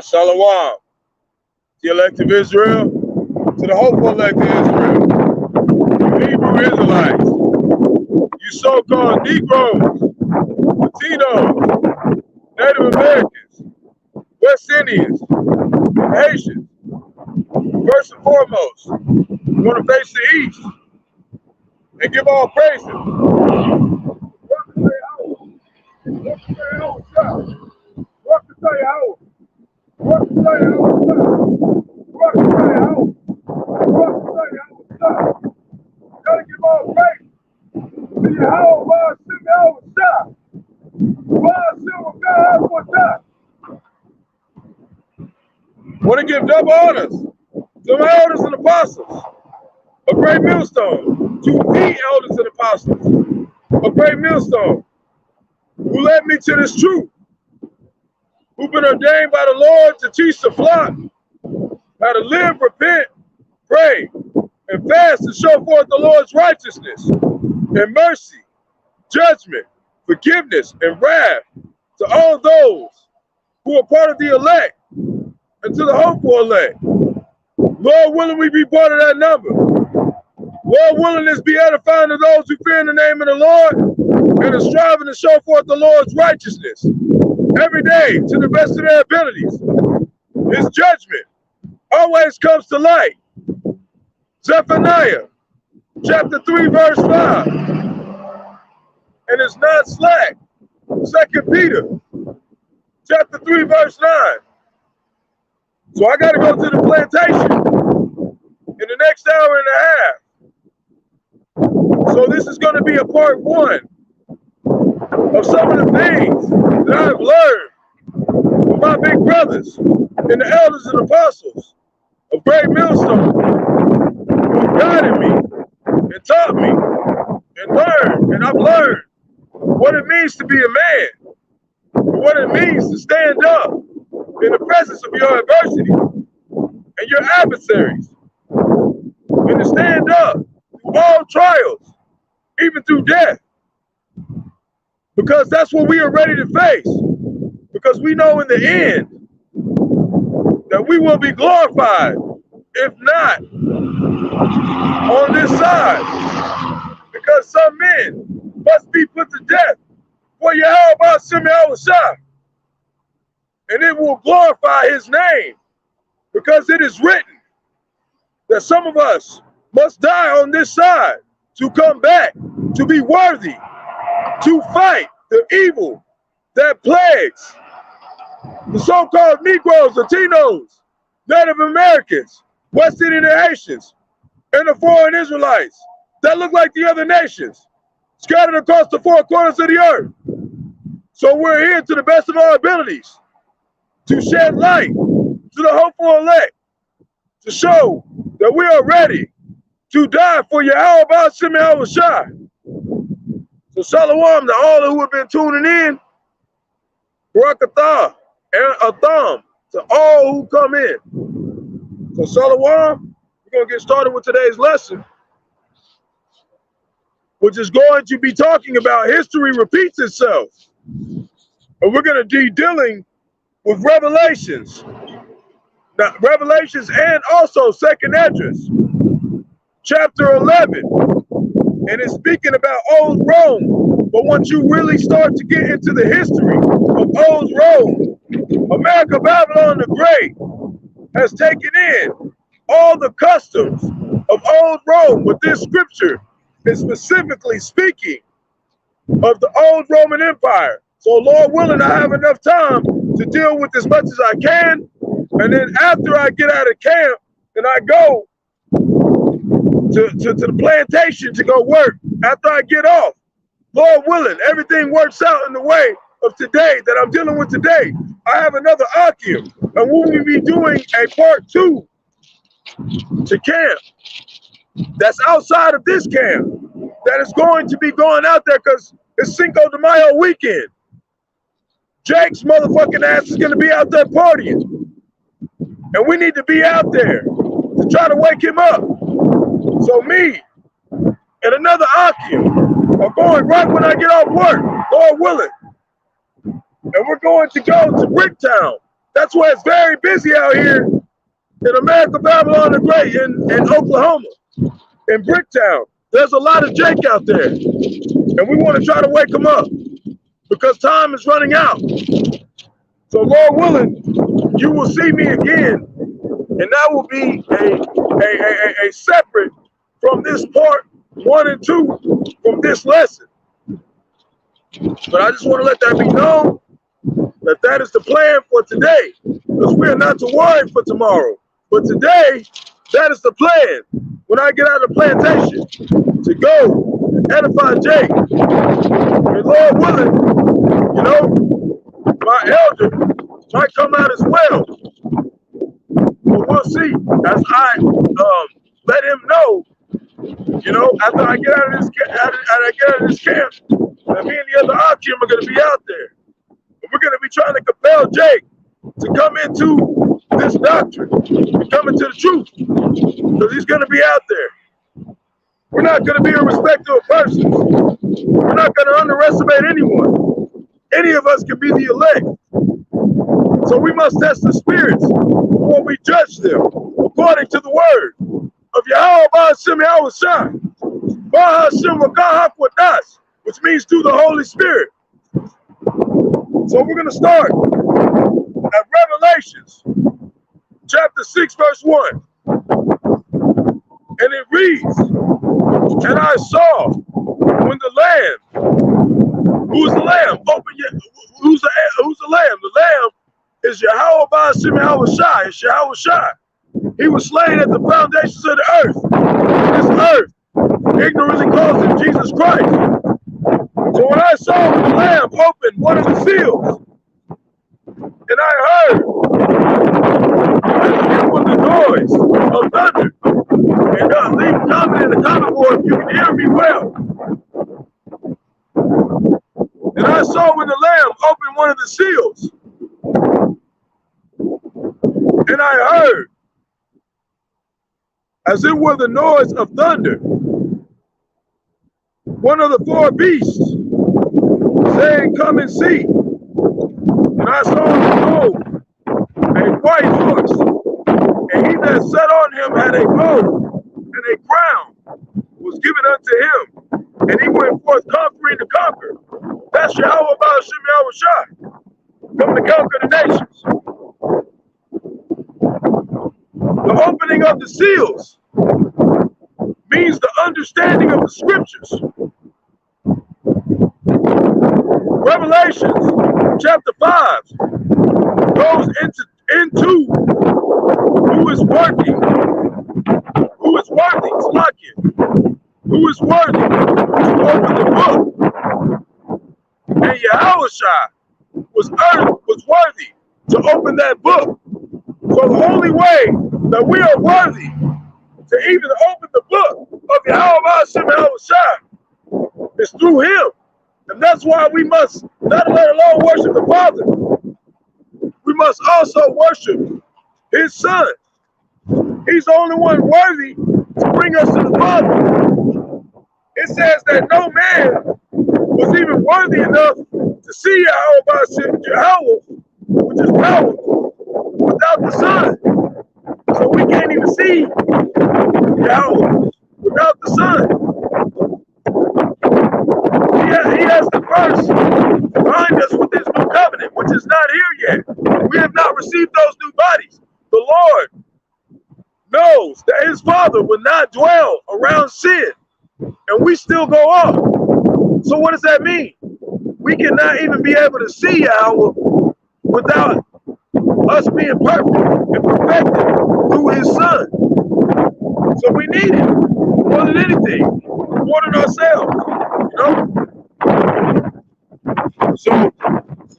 Shalom, the elect of Israel, to the hopeful elect of Israel, Hebrew Israelites, you so-called Negroes, Latinos, Native Americans, West Indians, Haitians. First and foremost, we want to face the east and give all praises. Gotta give all praise to Yahawah, want to give double honors to my elders and apostles, a great millstone, to the elders and apostles, a great millstone, who led me to this truth, who've been ordained by the Lord to teach the flock how to live, repent, pray, and fast to show forth the Lord's righteousness and mercy, judgment, forgiveness, and wrath to all those who are part of the elect and to the hopeful elect. Lord willing, we be part of that number. Lord willing, this be edifying to those who fear in the name of the Lord and are striving to show forth the Lord's righteousness every day to the best of their abilities. His judgment always comes to light. Zephaniah chapter 3 verse 5. And it's not slack. 2 Peter chapter 3 verse 9. So I got to go to the plantation in the next hour and a half. So this is going to be a part one of some of the things that I've learned from my big brothers and the elders and apostles of Great Millstone, who guided me and taught me and learned, and I've learned what it means to be a man, and what it means to stand up in the presence of your adversity and your adversaries, and to stand up through all trials, even through death, because that's what we are ready to face, because we know in the end that we will be glorified, if not on this side, because some men must be put to death for Yahawashi, and it will glorify his name, because it is written that some of us must die on this side to come back, to be worthy, to fight the evil that plagues the so-called Negroes, Latinos, Native Americans, West Indian and Haitians, and the foreign Israelites that look like the other nations, scattered across the four corners of the earth. So we're here to the best of our abilities to shed light to the hopeful elect, to show that we are ready to die for Yahawashi. So shalom to all who have been tuning in, Rawchaa and Atham to all who come in. So shalom, we're going to get started with today's lesson, which is going to be talking about history repeats itself. And we're going to be dealing with Revelations. Now, Revelations and also 2nd Esdras, chapter 11. And it's speaking about old Rome. But once you really start to get into the history of old Rome, America, Babylon the Great has taken in all the customs of old Rome, but this scripture is specifically speaking of the old Roman Empire. So Lord willing, I have enough time to deal with as much as I can. And then after I get out of camp, then I go to the plantation to go work. After I get off, Lord willing, everything works out in the way of today that I'm dealing with today. I have another Akim, and we will be doing a part 2 to camp that's outside of this camp, that is going to be going out there because it's Cinco de Mayo weekend. Jake's motherfucking ass is gonna be out there partying. And we need to be out there to try to wake him up. So me and another Akim are going right when I get off work, Lord willing. And we're going to go to Bricktown. That's where it's very busy out here in America, Babylon the Great, in Oklahoma, in Bricktown. There's a lot of Jake out there. And we want to try to wake them up because time is running out. So Lord willing, you will see me again. And that will be a separate from this part 1 and 2 from this lesson. But I just want to let that be known that that is the plan for today, because we are not to worry for tomorrow. But today, that is the plan. When I get out of the plantation, to go and edify Jake. And Lord willing, you know, my elder might come out as well. But we'll see as I let him know, you know, after I get out of this camp, that me and the other Akim are going to be out there. And we're going to be trying to compel Jake to come into this doctrine, to come into the truth, because he's going to be out there. We're not going to be a respecter of persons. We're not going to underestimate anyone. Any of us can be the elect. So we must test the spirits before we judge them according to the word of Yahawah, Bahasham, Yahawashi, Bahasham, Qadash, which means through the Holy Spirit. So we're going to start at Revelations chapter 6, verse 1. And it reads, and I saw when the Lamb, who's the Lamb? Who's the Lamb? The Lamb is Yahawah, Bahasham, Yahawashi. It's Yahawashi. He was slain at the foundations of the earth. This earth ignorantly calls him Jesus Christ. So when I saw the Lamb open one of the seals, and I heard it was the noise of thunder. And leave a comment in the comment board if you can hear me well. And I saw when the Lamb opened one of the seals, and I heard, as it were the noise of thunder, one of the 4 beasts, saying, come and see. And I saw a white horse, and he that sat on him had a bow, and a crown was given unto him, and he went forth conquering to conquer. That's Yahawah, Bahasham, Yahawashi, come to conquer the nations. The opening of the seals means the understanding of the scriptures. Revelations chapter 5 goes into who is worthy to open the book. And Yahawashi was worthy to open that book. So the only way that we are worthy to even open the book of Yahawah, Bahasham, Yahawashi is through him. And that's why we must not let alone worship the Father. We must also worship his Son. He's the only one worthy to bring us to the Father. It says that no man was even worthy enough to see Yahawah, Bahasham, Yahawah, which is powerful, without the Son. So we can't even see Yahawah without the Son. He has to first bind us with this new covenant, which is not here yet. We have not received those new bodies. The Lord knows that his Father will not dwell around sin, and we still go off. So what does that mean? We cannot even be able to see Yahawah without us being perfect and perfected through his Son. So we need it more than anything, more than ourselves, you know? So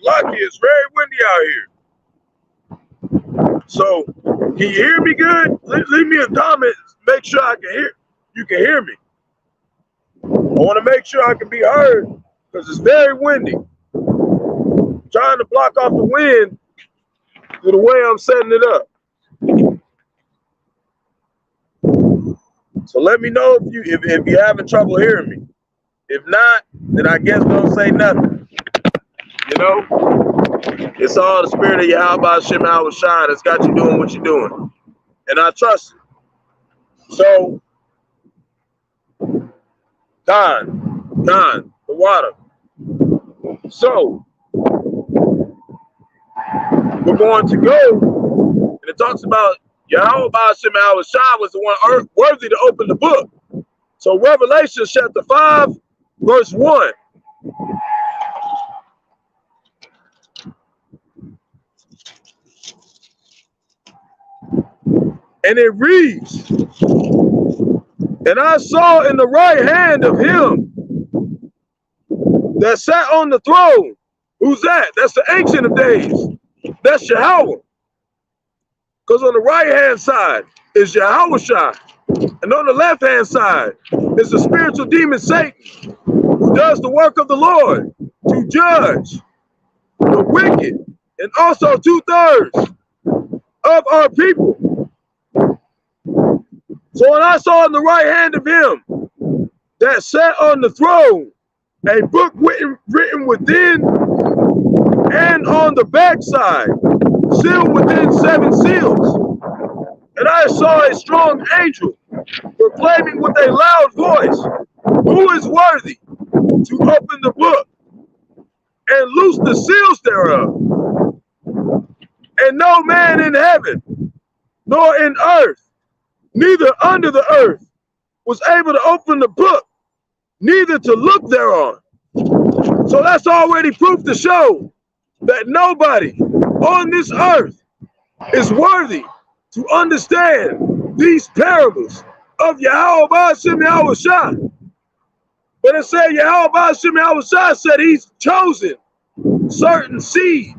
lucky, it's very windy out here. So can you hear me good? Leave me a comment. Make sure I can hear. You can hear me. I want to make sure I can be heard because it's very windy. trying to block off the wind through the way I'm setting it up. So let me know if you're having trouble hearing me. If not, then I guess don't say nothing. You know, it's all the spirit of Bahasham Yahawashi that's got you doing what you're doing, and I trust it. So, Don, the water. So, we're going to go, and it talks about Yahawah Bahasham Yahawashi was the one worthy to open the book. So, Revelation chapter 5, verse 1. And it reads, and I saw in the right hand of him that sat on the throne. Who's that? That's the Ancient of Days. That's Yahawah. Because on the right hand side is Yahawashi. And on the left hand side is the spiritual demon Satan, who does the work of the Lord to judge the wicked and also 2/3 of our people. So when I saw in the right hand of him that sat on the throne a book written within and on the backside, sealed within 7 seals. And I saw a strong angel proclaiming with a loud voice, who is worthy to open the book and loose the seals thereof? And no man in heaven, nor in earth, neither under the earth, was able to open the book, neither to look thereon. So that's already proof to show that nobody on this earth is worthy to understand these parables of Yahawah Bahasham Yahawashi. But it said Yahawah Bahasham Yahawashi said he's chosen certain seed,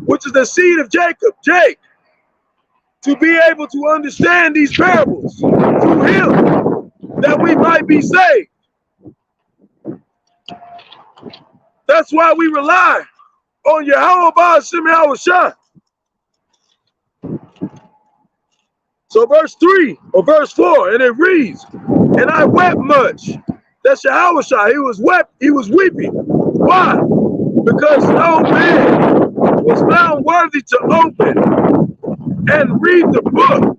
which is the seed of Jacob, Jake, to be able to understand these parables through him, that we might be saved. That's why we rely on Yahawah Bahasham Yahawashi. So verse 3 or verse 4, and it reads, and I wept much. That's Yahawashi. He was weeping. Why? Because no man was found worthy to open and read the book,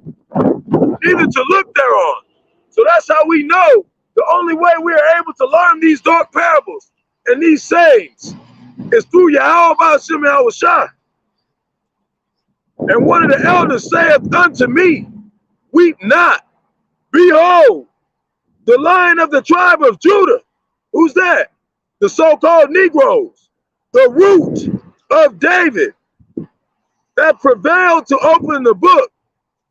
neither to look thereon. So that's how we know the only way we are able to learn these dark parables and these sayings is through Yahawah Bahasham Yahawashi. And one of the elders saith unto me, weep not. Behold, the Lion of the tribe of Judah. Who's that? The so-called Negroes, the root of David, that prevailed to open the book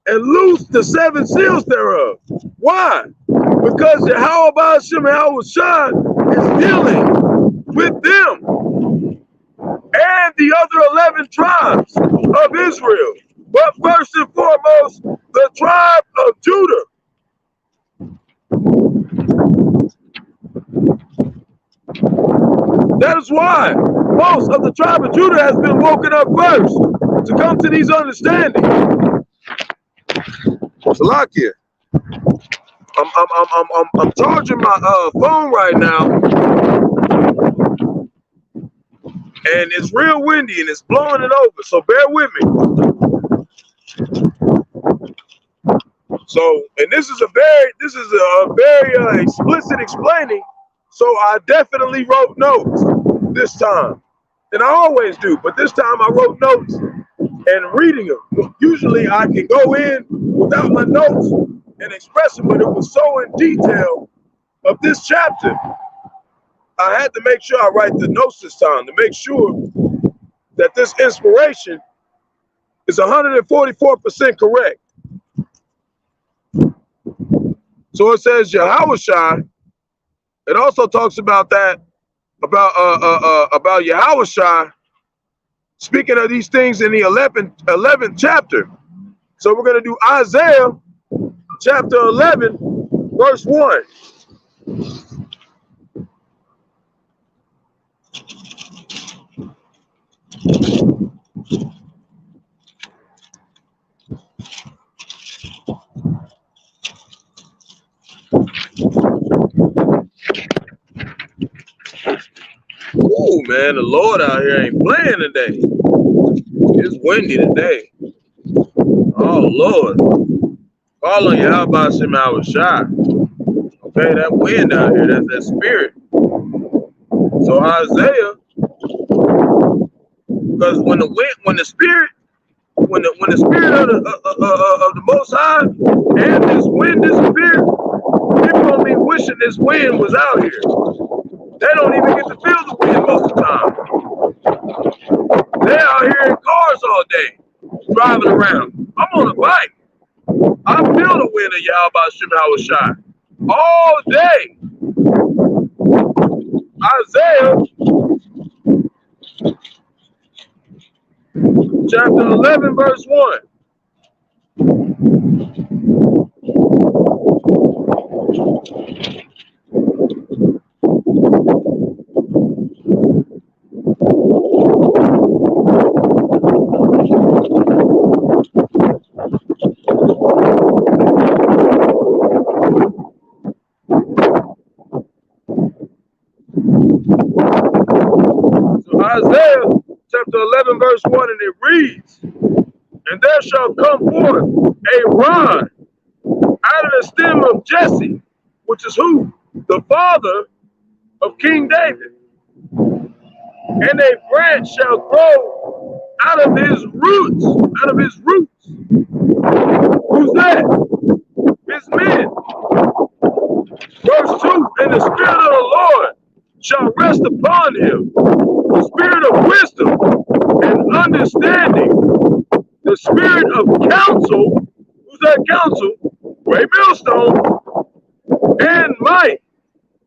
and loose the 7 seals thereof. Why? Because Yahawah Bahasham Yahawashi is dealing with them and the other 11 tribes of Israel. But first and foremost, the tribe of Judah. That is why most of the tribe of Judah has been woken up first to come to these understandings. Salakia, I'm charging my phone right now, and it's real windy and it's blowing it over. So bear with me. So, and this is a very explicit explaining. So I definitely wrote notes this time, and I always do, but this time I wrote notes and reading them. Usually I can go in without my notes and express them, but it was so in detail of this chapter, I had to make sure I write the notes this time to make sure that this inspiration is 144% correct. So it says Yahawashi. It also talks about that, about Yahawashi, speaking of these things in the 11th chapter. So we're going to do Isaiah chapter 11, verse 1. Ooh, man, the Lord out here ain't playing today. It's windy today. Oh, Lord. Call on Yahawashi Yahawashi. Okay, that wind out here, that's that spirit. So Isaiah, because when the spirit of the Most High and this wind disappear, people gonna be wishing this wind was out here. They don't even get to feel the wind most of the time. They're out here in cars all day, driving around. I'm on a bike. I feel the wind of Yahawashi Yahawashi all day. Isaiah chapter 11, verse 1. So Isaiah chapter 11, verse 1, and it reads, "And there shall come forth a rod out of the stem of Jesse," which is who? The father of King David. "And a branch shall grow out of his roots." Out of his roots. Who's that? His men. Verse 2, "And the Spirit of the Lord shall rest upon him, the Spirit of wisdom and understanding, the Spirit of counsel." Who's that counsel? Great millstone. "And might,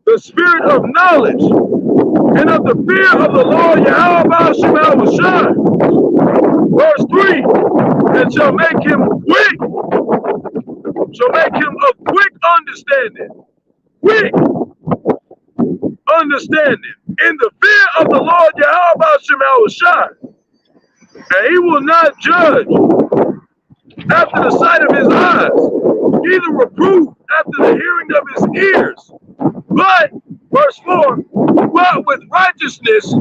the Spirit of knowledge, and of the fear of the Lord Yahawah Yahawashi." Verse 3, "And shall make him quick, shall make him of quick understanding." Quick understanding in the fear of the Lord Yahawah Yahawashi. And he will not judge after the sight of his eyes, neither reprove after the hearing of his ears. But, verse 4, "But with righteousness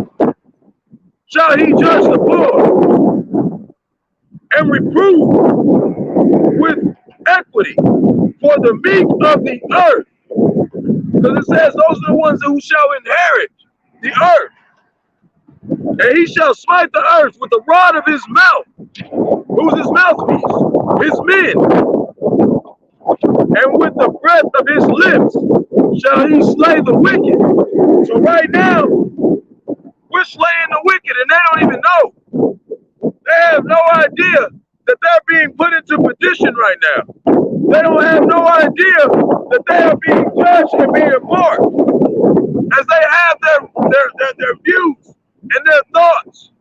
shall he judge the poor, and reprove with equity for the meek of the earth." Because it says those are the ones who shall inherit the earth. "And he shall smite the earth with the rod of his mouth." Who's his mouthpiece? His men. "And with the breath of his lips shall he slay the wicked." So right now, we're slaying the wicked and they don't even know. They have no idea that they're being put into perdition right now. They don't have no idea that they are being judged and being marked as they have their views and their thoughts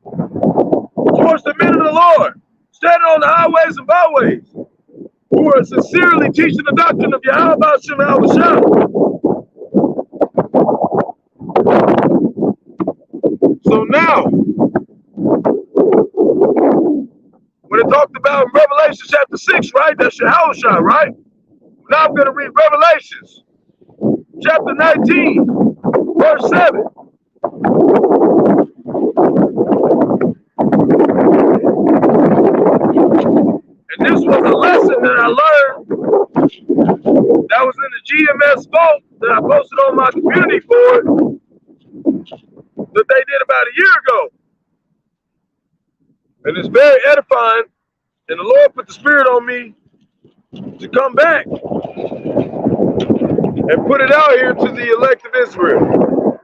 towards the men of the Lord, standing on the highways and byways, who are sincerely teaching the doctrine of Yahawashi Yahawashi. So now, when it talked about in Revelation chapter 6, right? That's Yahawashi, right? Now I'm going to read Revelations chapter 19, verse 7. And this was a lesson that I learned that was in the GMS vault that I posted on my community board that they did about a year ago. And it's very edifying. And the Lord put the Spirit on me to come back and put it out here to the elect of Israel,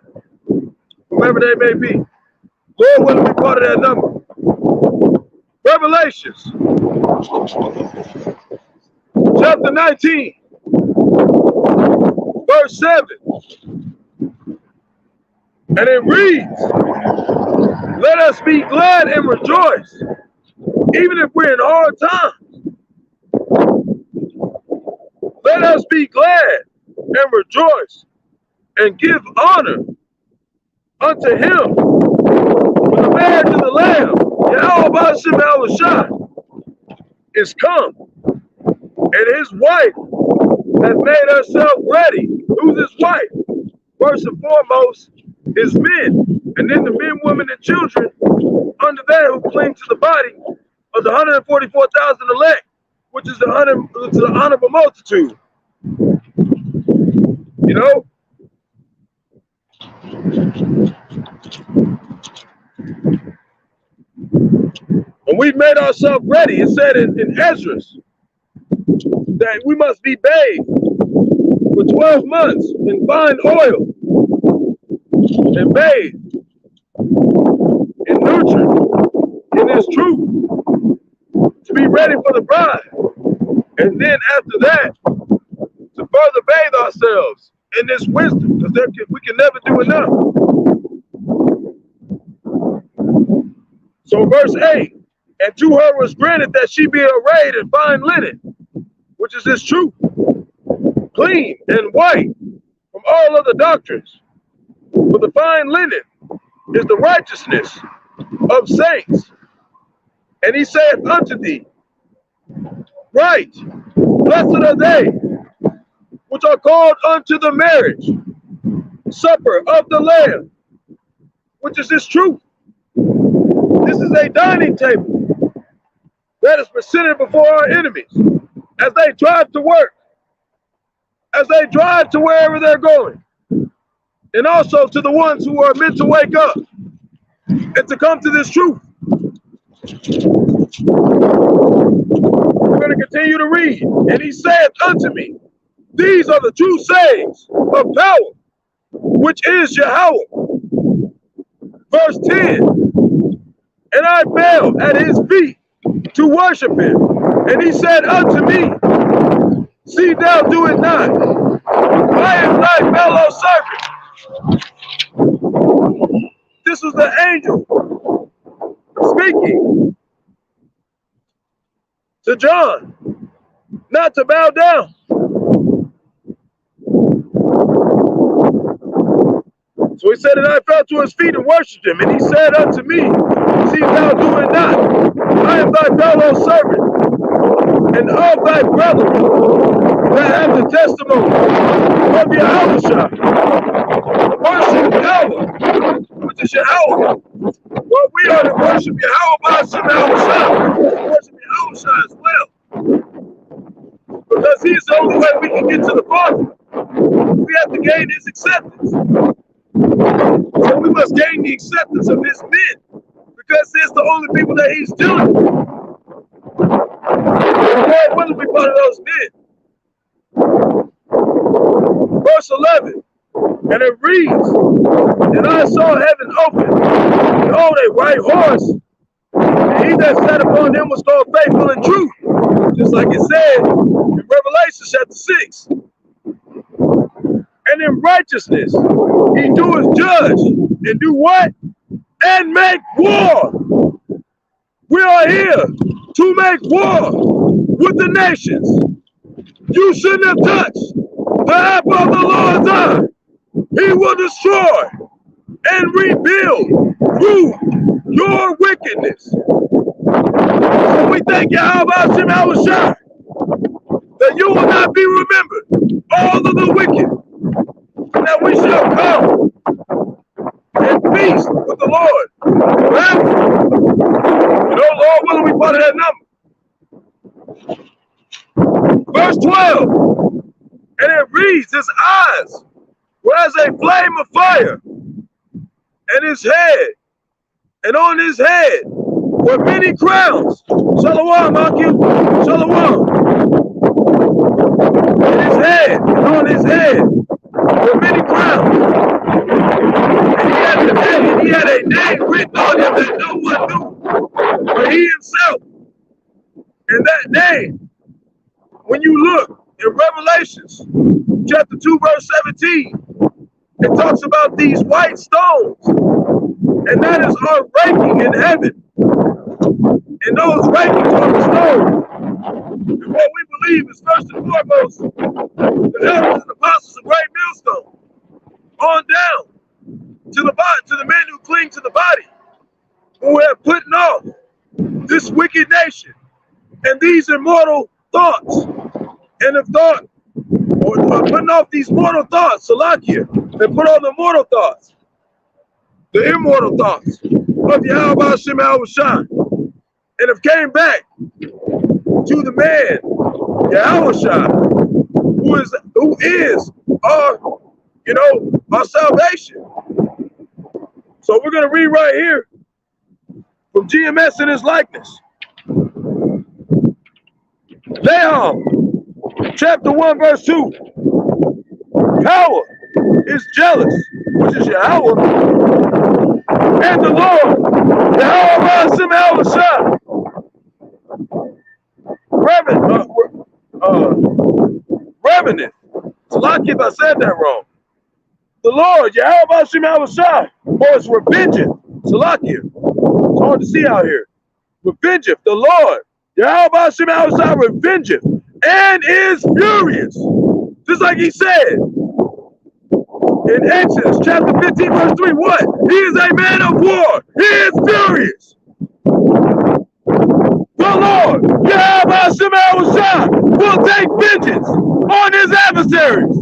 whoever they may be. Lord, let me be part of that number. Revelations chapter 19, verse 7. And it reads, "Let us be glad and rejoice, even if we're in hard times. Let us be glad and rejoice and give honor unto him, When the marriage of the Lamb, Yahawah Bahasham is come, and his wife has made herself ready. Who's his wife? First and foremost, his men, and then the men, women, and children under that who cling to the body of the 144,000 elect, which is the honorable multitude. You know? When we've made ourselves ready, it said in Esdras that we must be bathed for 12 months in fine oil and bathed and nurtured in his truth to be ready for the bride. And then after that, to further bathe ourselves in this wisdom, because we can never do enough. So verse 8, and to her was granted that she be arrayed in fine linen, which is this truth, clean and white from all other doctrines. For the fine linen is the righteousness of saints. And he saith unto thee, right, blessed are they which are called unto the marriage supper of the Lamb, which is this truth. This is a dining table that is presented before our enemies as they drive to work, as they drive to wherever they're going, and also to the ones who are meant to wake up and to come to this truth. We're going to continue to read. And he saith unto me, these are the true sayings of power, which is Yahawah. Verse 10, and I fell at his feet to worship him. And he said unto me, see thou do it not. I am thy fellow servant. This was the angel speaking to John, not to bow down. So he said, and I fell to his feet and worshipped him. And he said unto me, see thou do it not. I am thy fellow servant, and of thy brother that have the testimony of Yahawashi. Worship Yahweh, which is Yahawah. Well, we are to worship Yahawah Bahasham, worship Yahawashi as well. Because he's the only way we can get to the Father. We have to gain his acceptance. So we must gain the acceptance of his men, because it's the only people that he's dealing with. God will be part of those men. Verse 11, and it reads, and I saw heaven open, and behold, a white horse, and he that sat upon him was called faithful and true, just like it said in Revelation chapter 6. And in righteousness he doeth judge, and do what? And make war. We are here to make war with the nations. You shouldn't have touched the apple of the Lord's eye. He will destroy and rebuild through your wickedness. So we thank Yahawashi that you will not be remembered, all of the wicked, that we shall come and feast with the Lord forever. You know, Lord willing, we part of that number. Verse 12, and it reads, his eyes were as a flame of fire, and his head, and on his head were many crowns. Shalom, Akim. Shalom. And his head, and on his head were many crowns. And he had a name written on him that no one knew, but he himself. And that name, when you look in Revelations chapter 2, verse 17, it talks about these white stones, and that is our ranking in heaven. And those rankings on the stone, and what we believe is first and foremost the elders and apostles of Great Millstone on down. to the body, to the men who cling to the body, who have put off this wicked nation and these immortal thoughts, and have thought, or putting off these mortal thoughts, Salakia, and put on the mortal thoughts, the immortal thoughts of Bahasham and have came back to the man, Yahawashi, who is our, our salvation. So we're going to read right here from GMS in his likeness. Nahum, chapter 1, verse 2. Yahawah is jealous, which is Yahawah, and the Lord, Yahawah revenant. So lucky if I said that wrong. The Lord, Yahawah, or it's revengeth. So lucky. It's hard to see out here. Revengeth, the Lord, Yahawah, revengeth, and is furious. Just like he said in Exodus chapter 15, verse 3, what? He is a man of war. He is furious. The Lord, Yahawah, will take vengeance on his adversaries.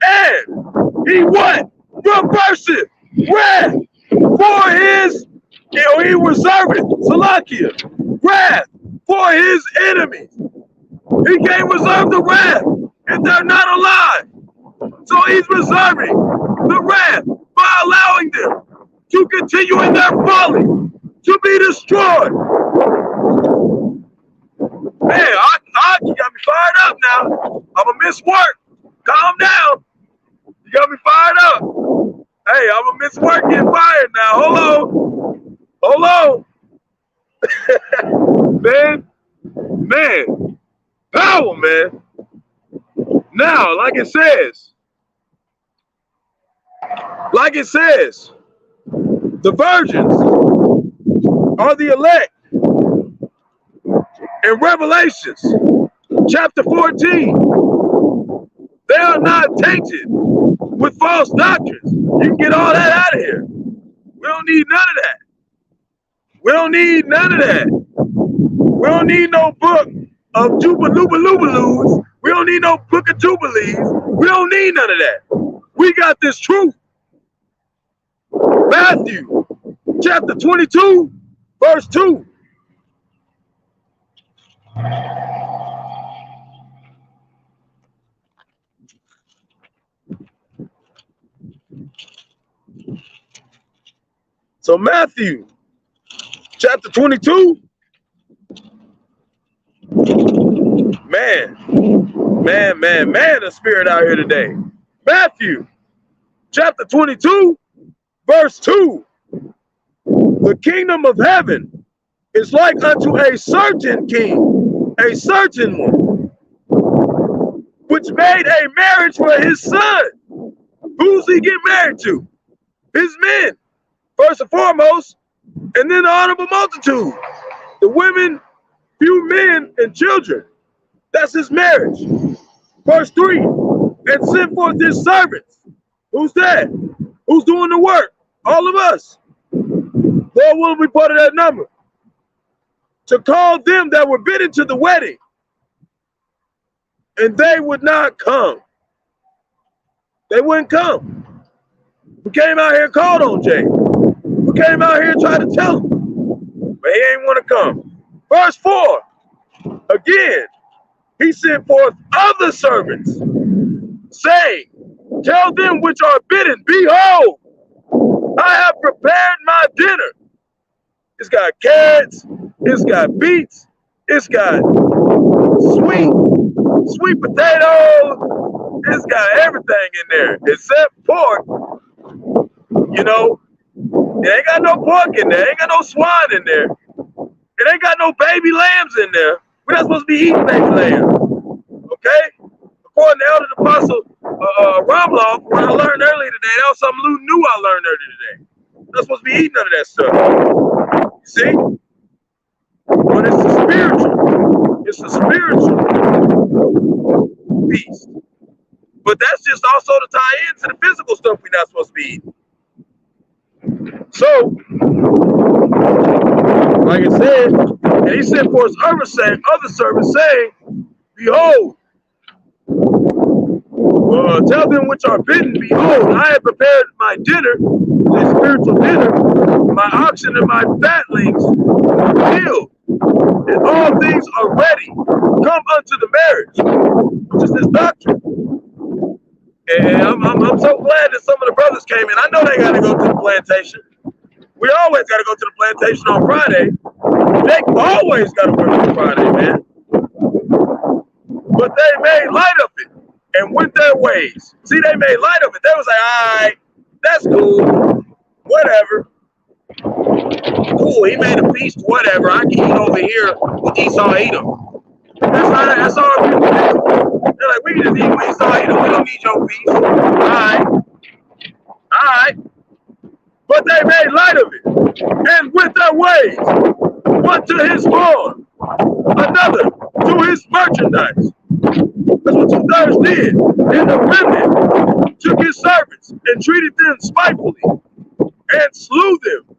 And he what? Reversive wrath for his, he reserveth, Salakia, wrath for his enemies. He can't reserve the wrath if they're not alive. So he's reserving the wrath by allowing them to continue in their folly, to be destroyed. Man, you got me fired up now. I'm gonna miss work. Calm down. You got me fired up. Hey, I'm gonna miss work getting fired now. Hold on. Man. Power, man. Now, like it says, the virgins are the elect. In Revelations, chapter 14, they are not tainted with false doctrines. You can get all that out of here. We don't need none of that. We don't need no book of Jubiloos. We don't need no book of Jubilees. We don't need none of that. We got this truth. Matthew, chapter 22, verse 2. So Matthew, chapter 22, man, the spirit out here today. Matthew, chapter 22, verse 2. The kingdom of heaven is like unto a certain king, a certain one, which made a marriage for his son. Who's he get married to? His men, first and foremost, and then the honorable multitude. The women, few men, and children. That's his marriage. Verse 3, and sent forth his servants. Who's that? Who's doing the work? All of us. Lord will be part of that number. To call them that were bidden to the wedding, and they would not come. They wouldn't come. We came out here and called on Jay. We came out here and tried to tell him, but he ain't want to come. Verse 4, again, he sent forth other servants, saying, tell them which are bidden, behold, I have prepared my dinner. It's got carrots, it's got beets, it's got sweet potatoes, it's got everything in there except pork. You know, it ain't got no pork in there, it ain't got no swine in there, it ain't got no baby lambs in there. We're not supposed to be eating baby lambs, okay? According to Elder Apostle Rawchaa, what I learned earlier today, that was something new I learned earlier today. We're not supposed to be eating none of that stuff. You see? But it's a spiritual feast. But that's just also to tie into the physical stuff we're not supposed to be eating. So, like I said, and he sent for his other servants saying, behold, tell them which are bidden, behold, I have prepared my dinner, a spiritual dinner, my oxen and my fatlings killed, and all things are ready. Come unto the marriage, which is this doctrine. And I'm so glad that some of the brothers came in. I know they got to go to the plantation. We always got to go to the plantation on Friday. They always got to work on Friday, man. But they made light of it and went their ways. See, they made light of it. They was like, all right, that's cool, whatever. Cool, he made a feast, whatever. I can eat over here with Esau Edom. That's all people do. They're like, we can just eat with Esau Edom. We don't need your feast. All right. But they made light of it and went their ways. One to his farm, another to his merchandise. That's what 2/3 did. And the remnant took his servants and treated them spitefully and slew them.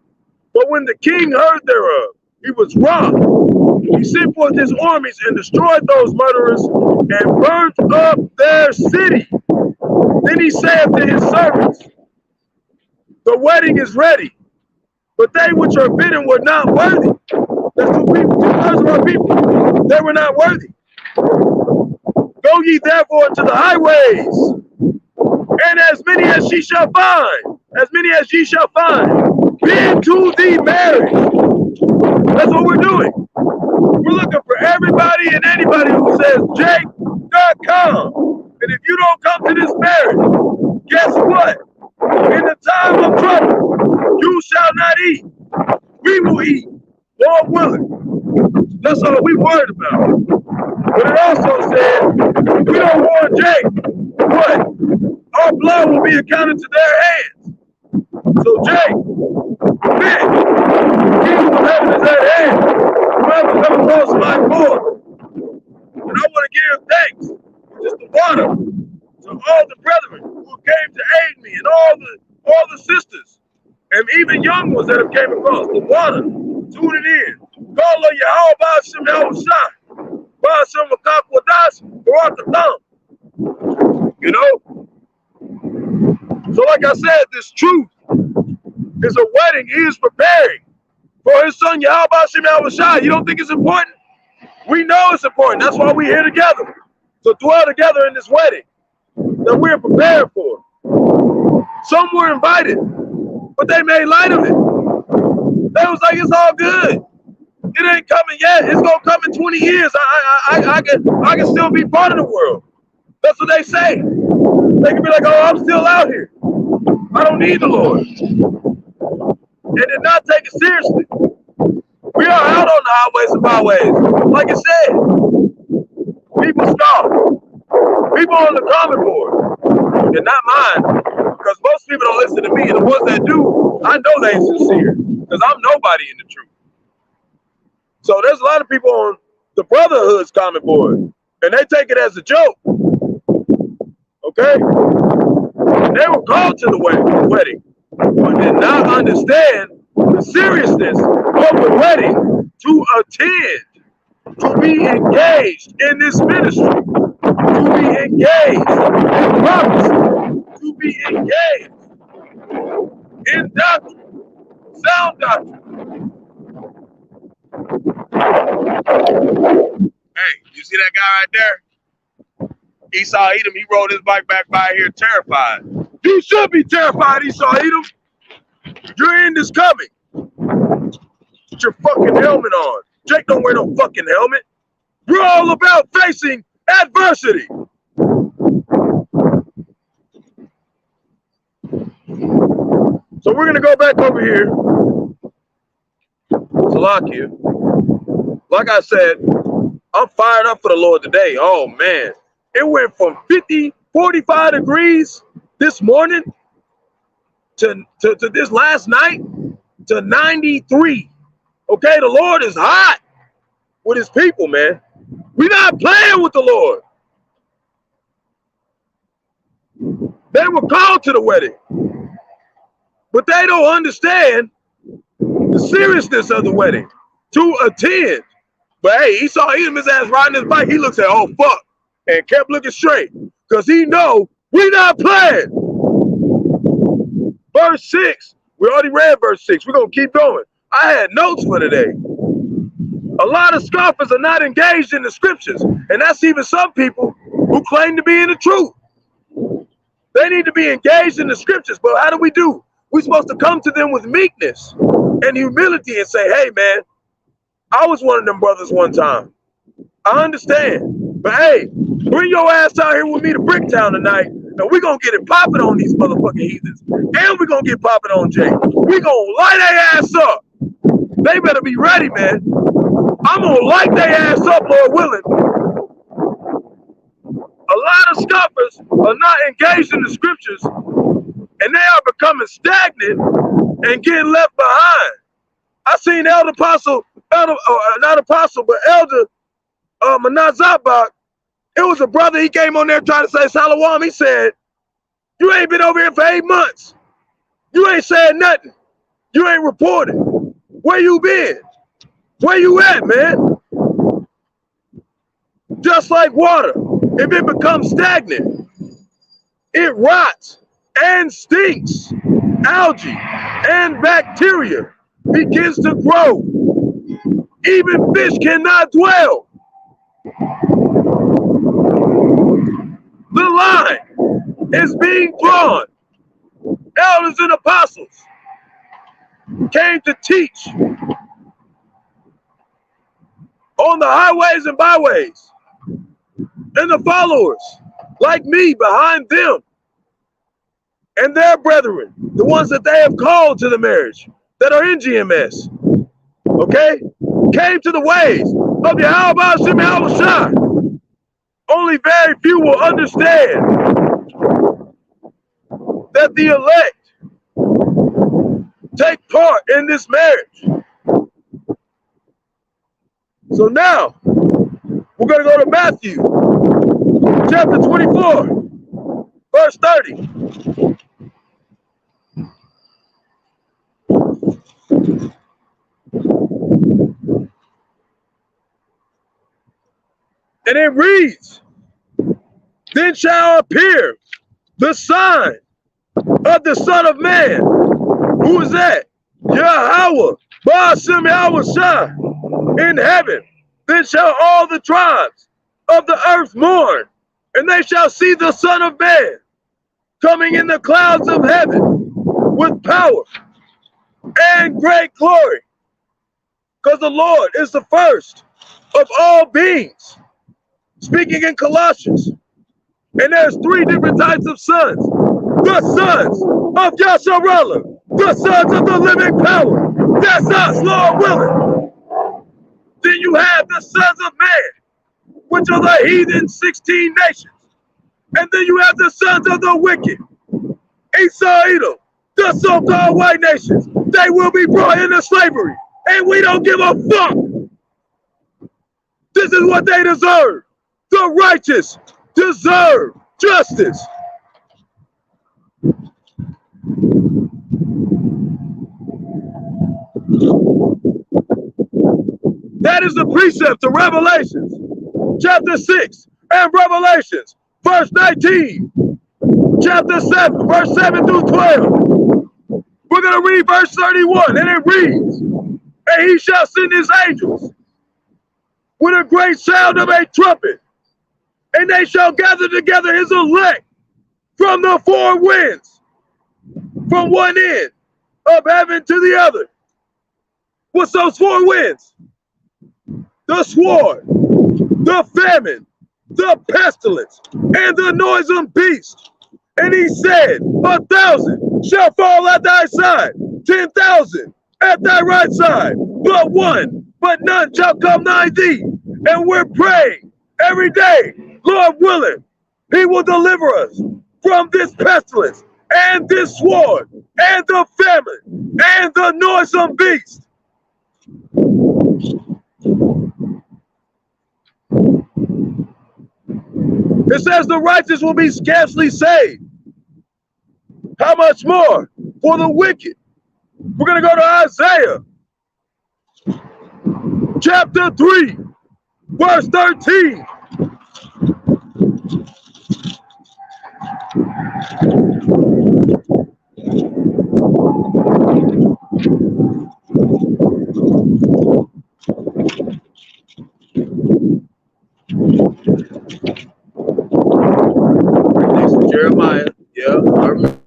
But when the king heard thereof, he was wroth. He sent forth his armies and destroyed those murderers and burnt up their city. Then he said to his servants, the wedding is ready, but they which are bidden were not worthy. That's 2/3 of our people. They were not worthy. Go ye therefore into the highways, and as many as ye shall find, bid to the marriage. That's what we're doing. We're looking for everybody and anybody who says Jake.com. And if you don't come to this marriage, guess what? In the time of trouble, you shall not eat. We will eat, Lord willing. That's all we worried about. But it also said, if we don't warn Jake, what? Our blood will be accounted to their hands. So Jake, big, kingdom of heaven is at hand. Whoever comes across my board. And I want to give thanks, just the water, to all the brethren who came to aid me, and all the sisters, and even young ones that have came across the water, tuning in. Call on Yahawah, Bahasham, Yahawashi, Bahasham, Qadash, Barak, Atham. You know? So like I said, this truth is a wedding he is preparing for his son, Yahawah, Bahasham, Yahawashi. You don't think it's important? We know it's important. That's why we're here together. To dwell together in this wedding that we're prepared for. Some were invited, but they made light of it. They was like, it's all good. It ain't coming yet. It's gonna come in 20 years. I can still be part of the world. That's what they say. They can be like, oh, I'm still out here. I don't need the Lord. And did not take it seriously. We are out on the highways and byways. Like I said, people scoff. People on the comment board, and not mine, because most people don't listen to me, and the ones that do, I know they ain't sincere, because I'm nobody in the truth. So there's a lot of people on the Brotherhood's comment board, and they take it as a joke. Okay? They were called to the wedding, but did not understand the seriousness of the wedding to attend, to be engaged in this ministry, to be engaged in prophecy, to be engaged in doctrine, sound doctrine. Hey, you see that guy right there? Esau Edom, he rode his bike back by here terrified. You should be terrified, Esau Edom. Your end is coming. Put your fucking helmet on. Jake don't wear no fucking helmet. We're all about facing adversity. So we're going to go back over here to Lakia. Like I said, I'm fired up for the Lord today. Oh, man. It went from 45 degrees this morning to this last night to 93. Okay, the Lord is hot with his people, man. We're not playing with the Lord. They were called to the wedding. But they don't understand the seriousness of the wedding to attend. But hey, he saw him, his ass riding his bike. He looks at, oh, fuck, and kept looking straight because he know we not playing. Verse 6. We already read verse 6. We're going to keep going. I had notes for today. A lot of scoffers are not engaged in the scriptures. And that's even some people who claim to be in the truth. They need to be engaged in the scriptures. But how do? We're supposed to come to them with meekness and humility and say, hey, man, I was one of them brothers one time. I understand. But hey, bring your ass out here with me to Bricktown tonight. And we're going to get it popping on these motherfucking heathens. And we're going to get popping on Jay. We're going to light their ass up. They better be ready, man. I'm going to light their ass up, Lord willing. A lot of scoffers are not engaged in the scriptures, and they are becoming stagnant and getting left behind. I seen Elder Manazabak. It was a brother, he came on there trying to say Shalom. He said, you ain't been over here for 8 months. You ain't said nothing. You ain't reported. Where you been? Where you at, man? Just like water, if it becomes stagnant, it rots and stinks. Algae and bacteria begins to grow. Even fish cannot dwell. The line is being drawn. Elders and apostles came to teach on the highways and byways, and the followers like me behind them and their brethren, the ones that they have called to the marriage that are in GMS, okay, came to the ways of Yahawah, Bahasham, Yahawashi. Only very few will understand that the elect take part in this marriage. So now, we're going to go to Matthew, chapter 24, verse 30. And it reads, then shall appear the sign of the Son of Man. Who is that? Yahawah, Bahasham, Yahawashi, in heaven. Then shall all the tribes of the earth mourn, and they shall see the Son of Man coming in the clouds of heaven with power and great glory. Because the Lord is the first of all beings. Speaking in Colossians. And there's 3 different types of sons. The sons of Yasharallah, the sons of the living power. That's us, Lord willing. Then you have the sons of man, which are the heathen 16 nations. And then you have the sons of the wicked, Esau, Edom, the so-called white nations. They will be brought into slavery, and we don't give a fuck. This is what they deserve. The righteous deserve justice. That is the precept of Revelations, chapter 6, and Revelations, verse 19, chapter 7, verse 7 through 12. We're going to read verse 31, and it reads, and he shall send his angels with a great sound of a trumpet, and they shall gather together his elect from the 4 winds, from one end of heaven to the other. What's those 4 winds? The sword, the famine, the pestilence, and the noisome beast. And he said, 1,000 shall fall at thy side, 10,000 at thy right side, but none shall come nigh thee. And we're praying every day, Lord willing, he will deliver us from this pestilence and this sword and the famine and the noisome beast. It says the righteous will be scarcely saved. How much more for the wicked. We're going to go to Isaiah chapter 3, verse 13. Next to Jeremiah. Yeah, I remember.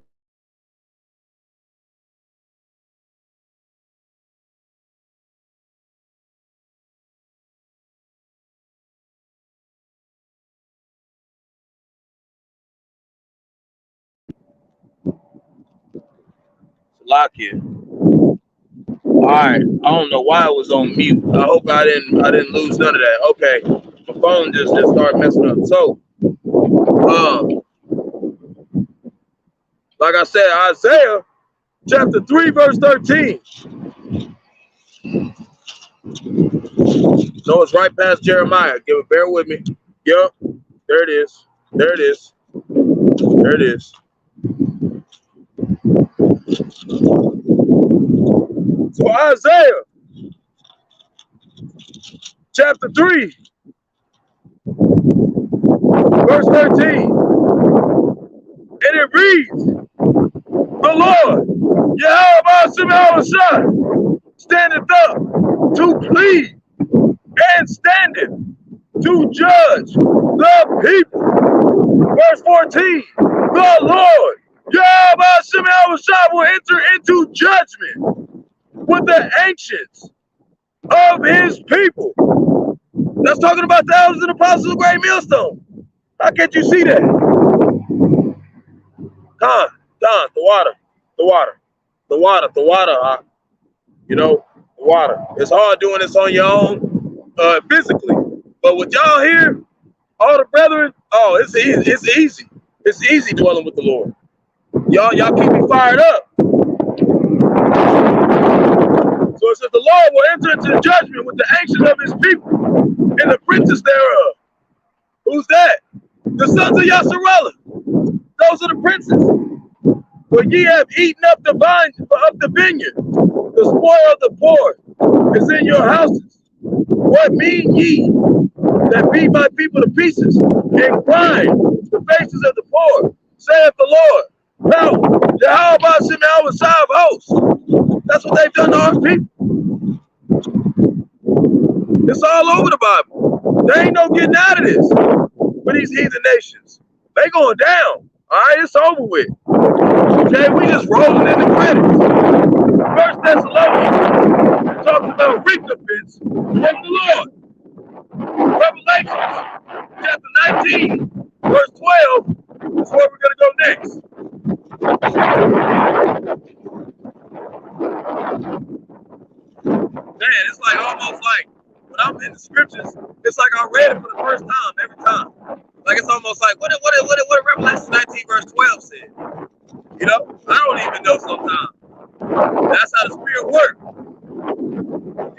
Salakia. All right, I don't know why it was on mute. I hope I didn't lose none of that. Okay, my phone just started messing up. So, like I said, Isaiah chapter 3, verse 13. No, it's right past Jeremiah. Bear with me. Yep, there it is. There it is. There it is. So Isaiah chapter 3, verse 13. And it reads, the Lord, Yahawah standeth up to plead and standeth to judge the people. Verse 14, the Lord, Yahawah will enter into judgment with the ancients of his people. That's talking about thousands of apostles of great millstone. How can't you see that? The water. You know, the water. It's hard doing this on your own, physically. But with y'all here, all the brethren, oh, it's easy. It's easy. It's easy dwelling with the Lord. Y'all keep me fired up. So it says the Lord will enter into the judgment with the ancients of his people and the princes thereof. Who's that? The sons of Yasharallah. Those are the princes. For ye have eaten up the vine of the vineyard. The spoil of the poor is in your houses. What mean ye that beat my people to pieces and grind the faces of the poor? Saith the Lord. Now, Yahawah of hosts. That's what they've done to our people. It's all over the Bible. There ain't no getting out of this for these heathen nations. They going down. All right, it's over with. Okay, we just rolling in the credits. First Thessalonians talking about recompense from the Lord. Revelations chapter 19, verse 12 is where we're going to go next. Man, it's like almost like when I'm in the scriptures, it's like I read it for the first time every time. Like it's almost like what Revelation 19 verse 12 said. You know, I don't even know sometimes. That's how the spirit works.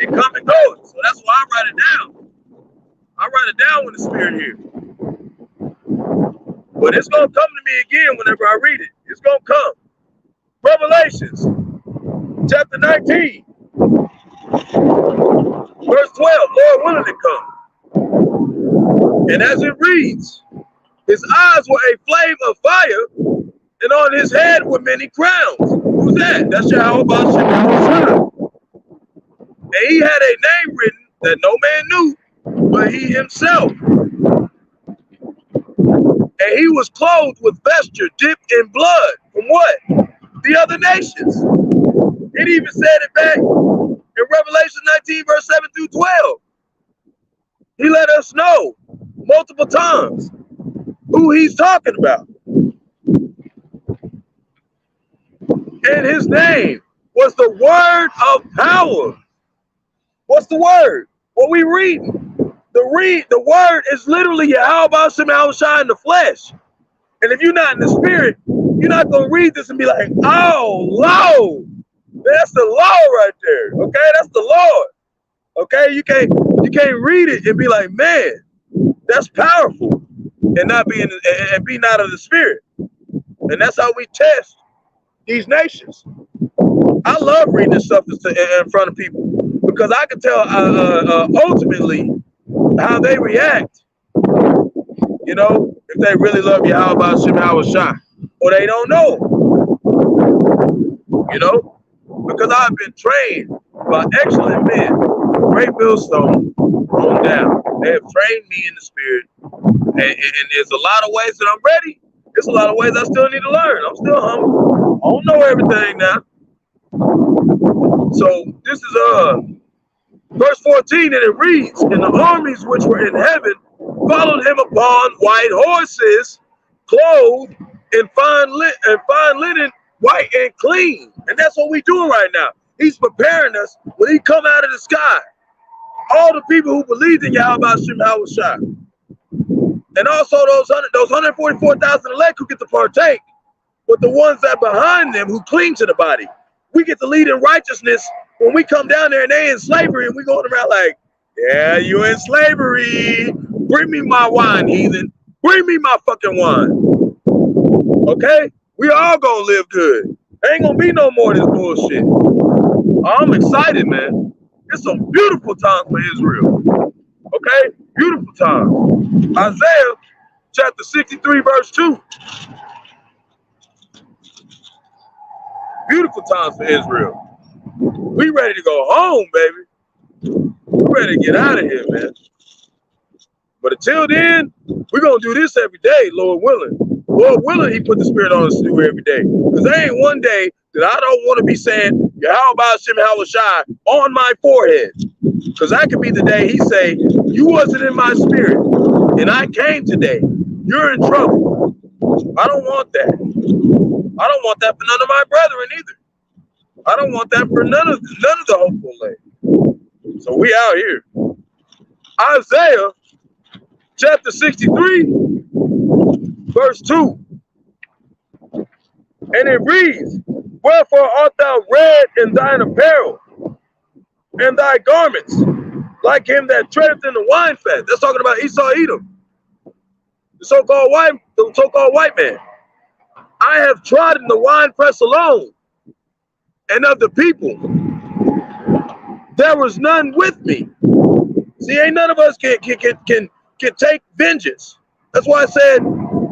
It come and goes. So that's why I write it down. I write it down when the spirit here. But it's gonna come to me again whenever I read it. It's gonna come. Revelations chapter 19. Verse 12, Lord willing to come. And as it reads, his eyes were a flame of fire, and on his head were many crowns. Who's that? That's Yahawashi. And he had a name written that no man knew, but he himself. And he was clothed with vesture dipped in blood. From what? The other nations. It even said it back in Revelation 19, verse 7 through 12. He let us know multiple times who he's talking about. And his name was the word of power. What's the word? What we reading? The word is literally Yahawashi in the flesh. And if you're not in the spirit, you're not gonna read this and be like, oh Lord, that's the Lord right there. Okay, that's the Lord. Okay, you can't read it and be like, man, that's powerful, and not be out of the spirit. And that's how we test these nations. I love reading this stuff in front of people because I can tell ultimately how they react. You know, if they really love Yahawah, Bahasham, Yahawashi, or they don't know. You know, because I've been trained by excellent men, great millstone on down. They have trained me in the spirit, and there's a lot of ways that I'm ready. There's a lot of ways I still need to learn. I'm still humble. I don't know everything now. So this is verse 14, and it reads, "And the armies which were in heaven followed him upon white horses, clothed in fine linen, white and clean." And that's what we're doing right now. He's preparing us when he come out of the sky. All the people who believed in Yahawah, Bahasham, Yahawashi, and also those 144,000 elect who get to partake, but the ones that behind them who cling to the body, we get to lead in righteousness when we come down there and they in slavery, and we going around like, yeah, you in slavery. Bring me my wine, heathen. Bring me my fucking wine. Okay? We all gonna live good. Ain't gonna be no more of this bullshit. I'm excited, man. It's some beautiful times for Israel. Okay? Beautiful times. Isaiah chapter 63, verse 2. Beautiful times for Israel. We ready to go home, baby. We ready to get out of here, man. But until then, we're going to do this every day, Lord willing. Lord willing, he put the spirit on us to do every day. Because there ain't one day that I don't want to be saying, Yahawah, Bahasham, Yahawashi on my forehead. Because that could be the day he say, you wasn't in my spirit, and I came today. You're in trouble. I don't want that. I don't want that for none of my brethren either. I don't want that for none of the hopeful lay. So we out here. Isaiah chapter 63, verse 2. And it reads, "Wherefore art thou red in thine apparel, and thy garments like him that treadeth in the wine fat?" That's talking about Esau Edom, the so-called white man. "I have trodden the wine press alone, and of the people there was none with me." See, ain't none of us can take vengeance. That's why I said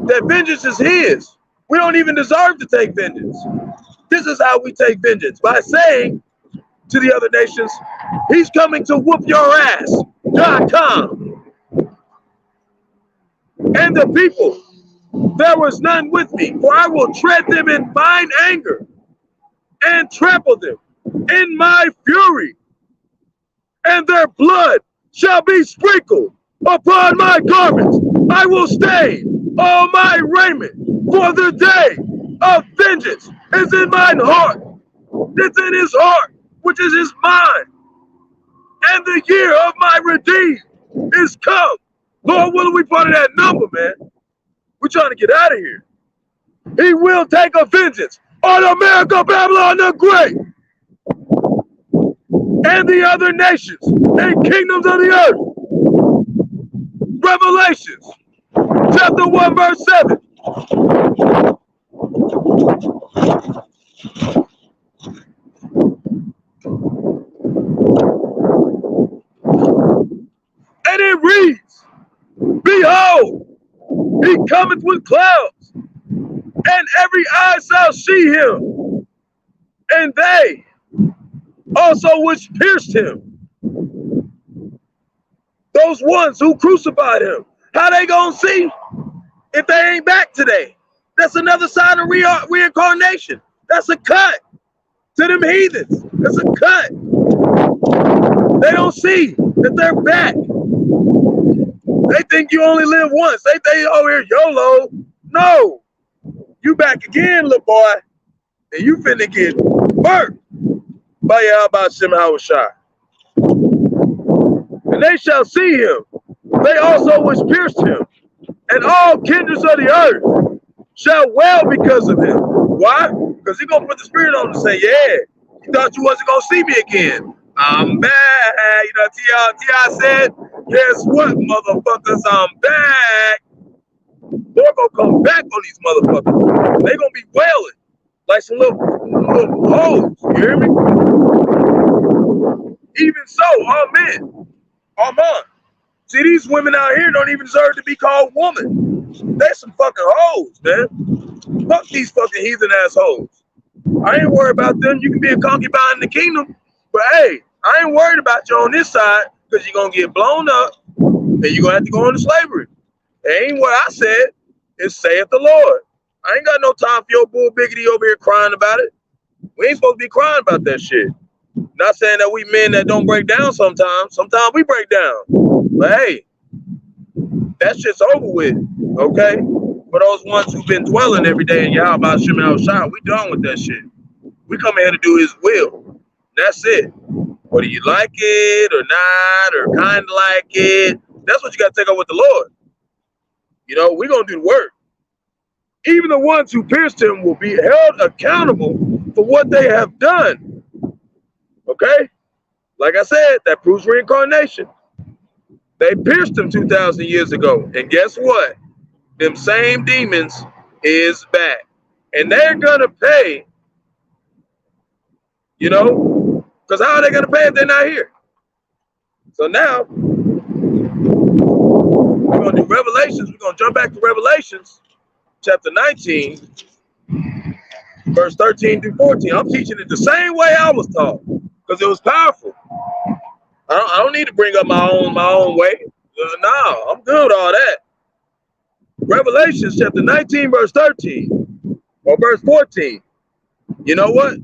that vengeance is his. We don't even deserve to take vengeance. This is how we take vengeance, by saying to the other nations, he's coming to whoop your ass. .com. And the people, there was none with me, for I will tread them in mine anger and trample them in my fury, and their blood shall be sprinkled upon my garments. I will stain all my raiment, for the day of vengeance is in mine heart. It's in his heart, which is his mind. And the year of my redeem is come. Lord willing, we part of that number, man. We're trying to get out of here. He will take a vengeance on America, Babylon the Great, and the other nations and kingdoms of the earth. Revelations chapter 1, verse 7. And it reads, "Behold, he cometh with clouds, and every eye shall see him, and they also which pierced him." Those ones who crucified him, how they gonna see if they ain't back today? That's another sign of reincarnation. That's a cut to them heathens. That's a cut. They don't see that they're back. They think you only live once. They think, oh, here, YOLO. No, you back again, little boy, and you finna get burnt by Yahawah, Bahasham, Yahawashi. And they shall see him, they also which pierced him, and all kindreds of the earth shall wail because of him. Why? Because he's gonna put the spirit on him and say, yeah, you thought you wasn't gonna see me again. I'm back. You know, T.I. said, guess what, motherfuckers? I'm back. They're gonna come back on these motherfuckers. They're gonna be wailing. like some little hoes. You hear me? Even so, all men, all men. See, these women out here don't even deserve to be called woman. They some fucking hoes, man. Fuck these fucking heathen assholes. I ain't worried about them. You can be a concubine in the kingdom, but hey, I ain't worried about you on this side because you're gonna get blown up and you're gonna have to go into slavery. It ain't what I said. It saith the Lord. I ain't got no time for your bull biggity over here crying about it. We ain't supposed to be crying about that shit. Not saying that we men that don't break down sometimes. Sometimes we break down. But hey, that shit's over with, okay? For those ones who've been dwelling every day in Bahasham Rawchaa, we done with that shit. We come here to do his will. That's it. Whether you like it or not, or kind of like it, that's what you got to take up with the Lord. You know, we're going to do the work. Even the ones who pierced him will be held accountable for what they have done. Okay? Like I said, that proves reincarnation. They pierced him 2,000 years ago. And guess what? Them same demons is back. And they're going to pay, you know, because how are they going to pay if they're not here? So now, we're going to do Revelations. We're going to jump back to Revelations, chapter 19, verse 13 through 14. I'm teaching it the same way I was taught because it was powerful. I don't need to bring up my own way. No, I'm good with all that. Revelations chapter 19, verse 13 or verse 14. You know what?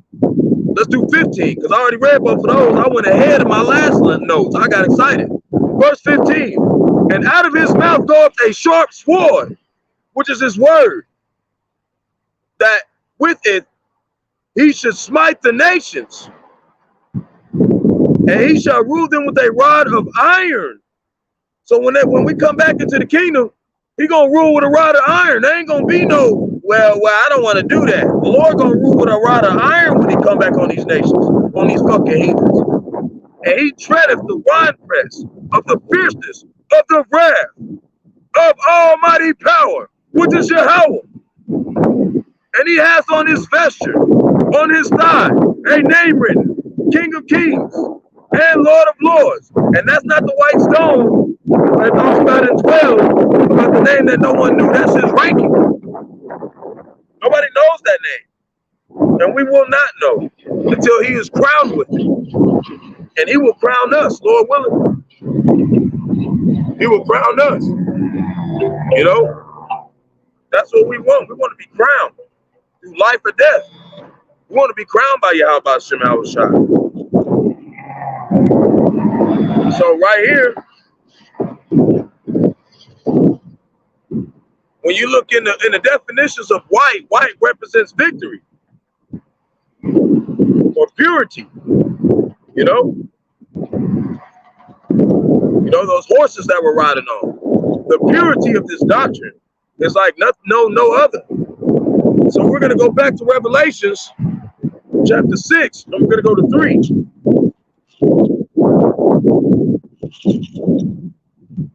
Let's do 15 because I already read both of those. I went ahead of my last notes. I got excited. Verse 15. And out of his mouth goeth a sharp sword, which is his word, that with it he should smite the nations, and he shall rule them with a rod of iron. So when we come back into the kingdom, he gonna rule with a rod of iron. There ain't gonna be no, well, I don't want to do that. The Lord gonna rule with a rod of iron when he come back on these nations, on these fucking heathens. And he treadeth the winepress of the fierceness of the wrath of almighty power, which is Yahawah. And he hath on his vesture, on his thigh, a name written, King of Kings and Lord of Lords. And that's not the white stone that talks about in 12, about the name that no one knew. That's his ranking. Nobody knows that name. And we will not know until he is crowned with it. And he will crown us, Lord willing. He will crown us. You know? That's what we want. We want to be crowned through life or death. We want to be crowned by Bahasham Rawchaa. So right here, when you look in the definitions of white represents victory or purity. You know those horses that we're riding on. The purity of this doctrine is like no other. So we're going to go back to Revelations chapter 6, and we're going to go to 3.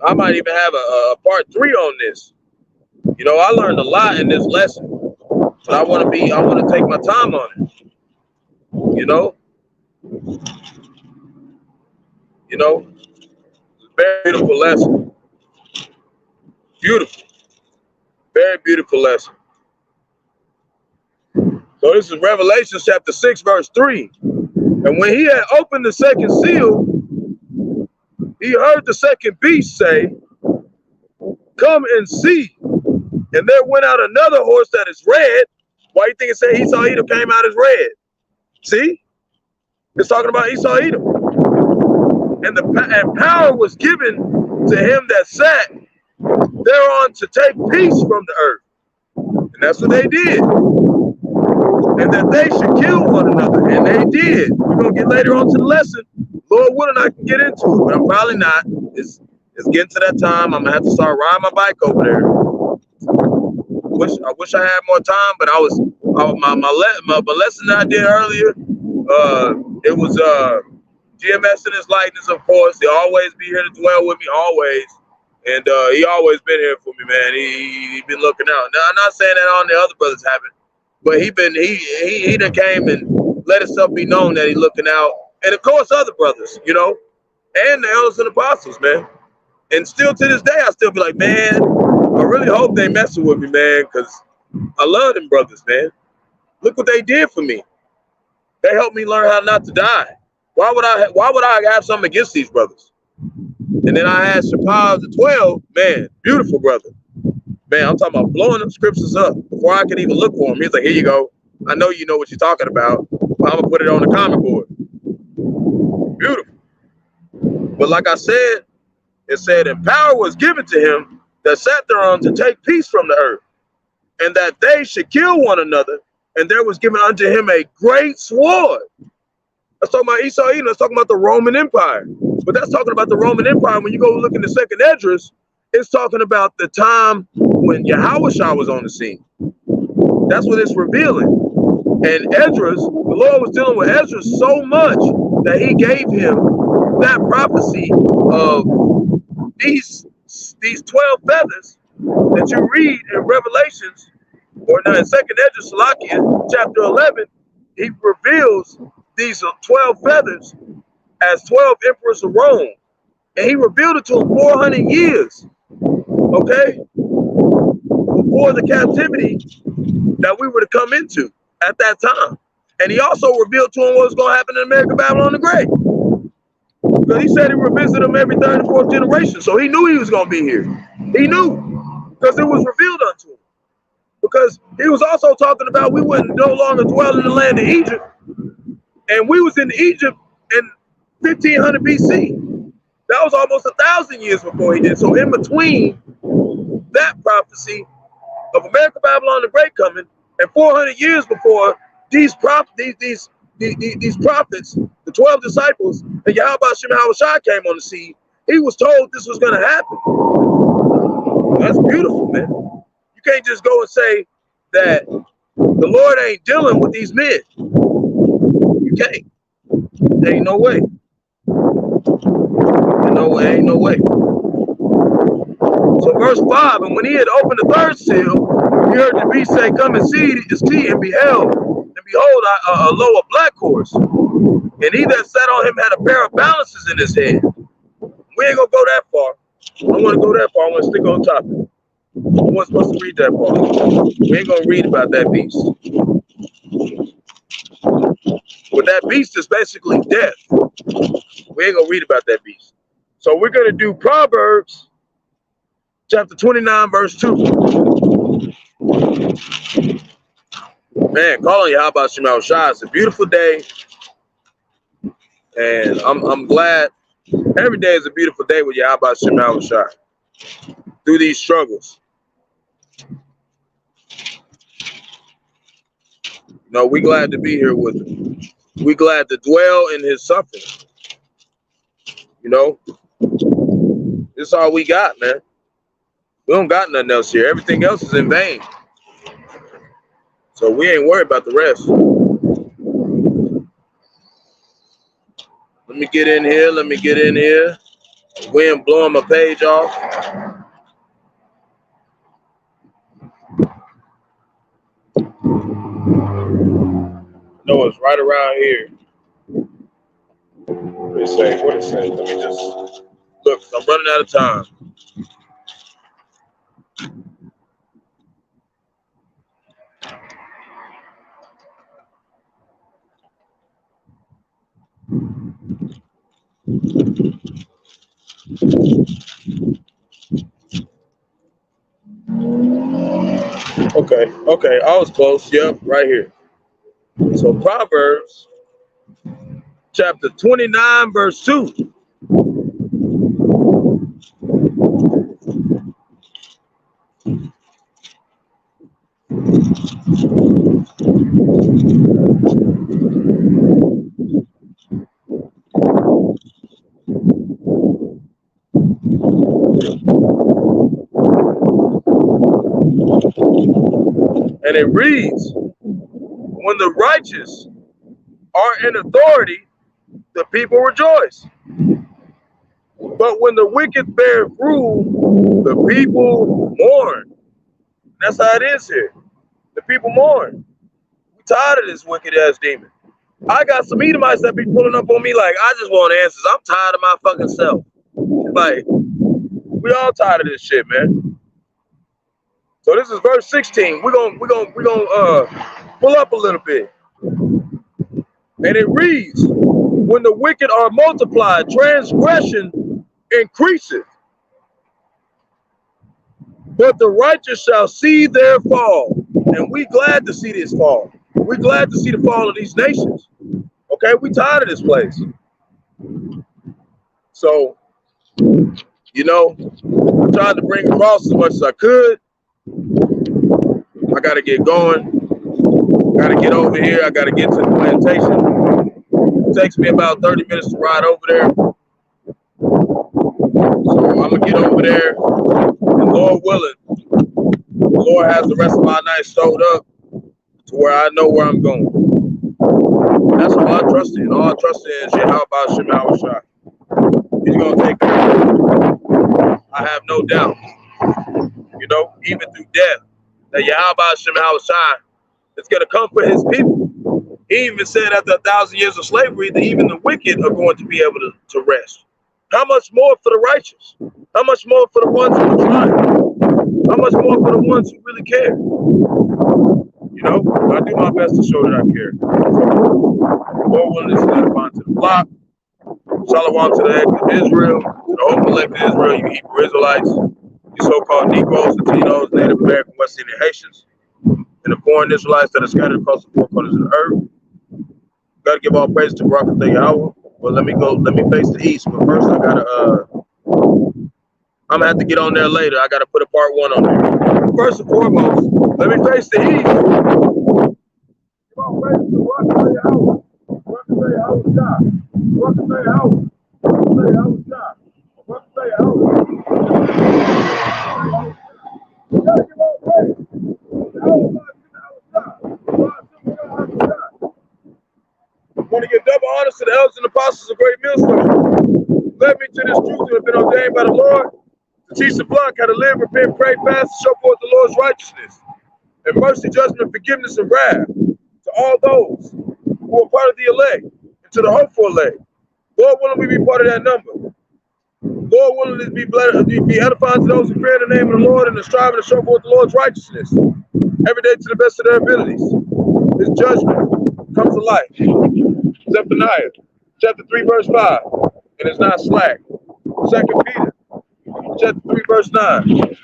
I might even have a part 3 on this. You know, I learned a lot in this lesson, but I want to take my time on it. You know, very beautiful lesson. Beautiful, very beautiful lesson. So this is Revelation chapter 6, verse 3. And when he had opened the second seal, he heard the second beast say, "Come and see." And there went out another horse that is red. Why do you think it said Esau Edom came out as red? See? It's talking about Esau Edom. And power was given to him that sat thereon to take peace from the earth. And that's what they did. And that they should kill one another. And they did. We're going to get later on to the lesson. Lord willing, I can get into it, but I'm probably not. It's getting to that time. I'm going to have to start riding my bike over there. I wish I had more time, but my lesson that I did earlier, it was GMS and his likeness, of course. He'll always be here to dwell with me, always. And he always been here for me, man. He been looking out. Now, I'm not saying that all the other brothers haven't, But he done came and let himself be known that he looking out. And of course other brothers, you know, and the elders and apostles, man. And still to this day, I still be like, man, I really hope they messing with me, man, because I love them brothers, man. Look what they did for me. They helped me learn how not to die. Why would I have something against these brothers? And then I had Shapaz the 12, man, beautiful brother. Man, I'm talking about blowing them scriptures up before I could even look for them. He's like, here you go. I know you know what you're talking about, but I'm gonna put it on the comment board. Beautiful. But like I said, it said, and power was given to him that sat thereon to take peace from the earth, and that they should kill one another, and there was given unto him a great sword. That's talking about Esau, that's talking about the Roman Empire. But that's talking about the Roman Empire. When you go look in the second Esdras, it's talking about the time when Yahawashi was on the scene. That's what it's revealing. And Esdras, the Lord was dealing with Esdras so much that he gave him that prophecy of these 12 feathers that you read in Revelations, or now in second Esdras, Salakia, chapter 11, he reveals these 12 feathers as 12 emperors of Rome. And he revealed it to him 400 years, okay, before the captivity that we were to come into at that time. And he also revealed to him what was going to happen in America, Babylon the Great. Because he said he would visit him every third and fourth generation. So he knew he was going to be here. He knew, because it was revealed unto him. Because he was also talking about we wouldn't no longer dwell in the land of Egypt. And we was in Egypt in 1500 BC. That was almost 1,000 years before he did. So in between that prophecy of America, Babylon the Great coming, and 400 years before these prophets, the 12 disciples, and Yahawashi came on the scene, he was told this was going to happen. That's beautiful, man. You can't just go and say that the Lord ain't dealing with these men. You can't. There ain't no way. Ain't no way. So verse 5, and when he had opened the third seal, he heard the beast say, come and see his teeth, and behold, a lower black horse. And he that sat on him had a pair of balances in his hand. We ain't gonna go that far. I don't want to go that far. I want to stick on topic. I wasn't supposed to read that far. We ain't gonna read about that beast. But that beast is basically death. We ain't gonna read about that beast. So we're gonna do Proverbs chapter 29, verse 2. Man, calling Yahawashi, it's a beautiful day. And I'm glad every day is a beautiful day with Yahawashi through these struggles. You know, we glad to be here with him. We glad to dwell in his suffering. You know, this is all we got, man. We don't got nothing else here. Everything else is in vain. So we ain't worried about the rest. Let me get in here. Wind blowing my page off. No, it's right around here. What it say? Let me just look. I'm running out of time. Okay, I was close. Yep, right here. So Proverbs chapter 29, verse 2. And it reads, when the righteous are in authority, the people rejoice. But when the wicked bear rule, the people mourn. That's how it is here. The people mourn. tired of this wicked ass demon. I got some Edomites that be pulling up on me like, I just want answers. I'm tired of my fucking self. Like, we all tired of this shit, man. So this is verse 16. We're gonna pull up a little bit. And it reads, when the wicked are multiplied, transgression increases. But the righteous shall see their fall. And we glad to see this fall. We're glad to see the fall of these nations. Okay, we tired of this place. So, you know, I tried to bring across as much as I could. I got to get going. Got to get over here. I got to get to the plantation. It takes me about 30 minutes to ride over there. So I'm going to get over there. And Lord willing, the Lord has the rest of my night stowed up to where I know where I'm going. That's all I trust in. All I trust in is Bahasham, Yahawashi. He's going to take care of it. I have no doubt. You know, even through death, that Bahasham, Yahawashi is going to come for his people. He even said after 1,000 years of slavery that even the wicked are going to be able to rest. How much more for the righteous? How much more for the ones who are trying? How much more for the ones who really care? You know, I do my best to show that I care. So, Lord willing, this is edifying to the flock. Shalom to the head of Israel, to the whole collective Israel, you Hebrew Israelites, you so-called Negroes, Latinos, Native American, West Indian Haitians, and the foreign Israelites that are scattered across the four corners of the earth. Got to give all praise to Barak and Yahawah. Well, let me face the east. But first, I'm gonna have to get on there later. I gotta put a part 1 on there. First and foremost, let me face the east. Give all praise to Barak and Yahawah. Barak and Yahawah. Barak and Yahawah. Barak and Yahawah. Barak and Yahawah. You gotta give all praise. I want to give double honors to the elders and apostles of Great Millstone. Led me to this truth that have been ordained by the Lord to teach the flock how to live, repent, pray, fast, and show forth the Lord's righteousness, and mercy, judgment, forgiveness, and wrath to all those who are part of the elect and to the hopeful elect. Lord willing, we be part of that number. Lord willing, to be edifying to those who fear the name of the Lord and are striving to show forth the Lord's righteousness every day to the best of their abilities. His judgment comes to life. Zephaniah chapter 3 verse 5, and it's not slack. 2 Peter chapter 3 verse 9.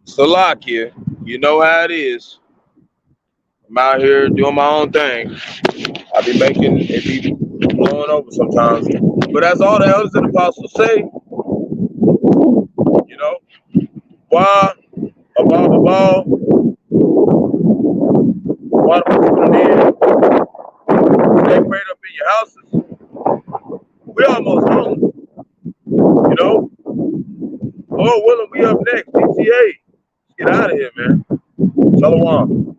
Salakia, you know how it is. I'm out here doing my own thing. I be making it be blowing over sometimes. But as all the elders and apostles say, you know, why about why the people in stay prayed up in your houses. We almost home. You know? Lord willing, we up next. PTA. Get out of here, man. Shalom.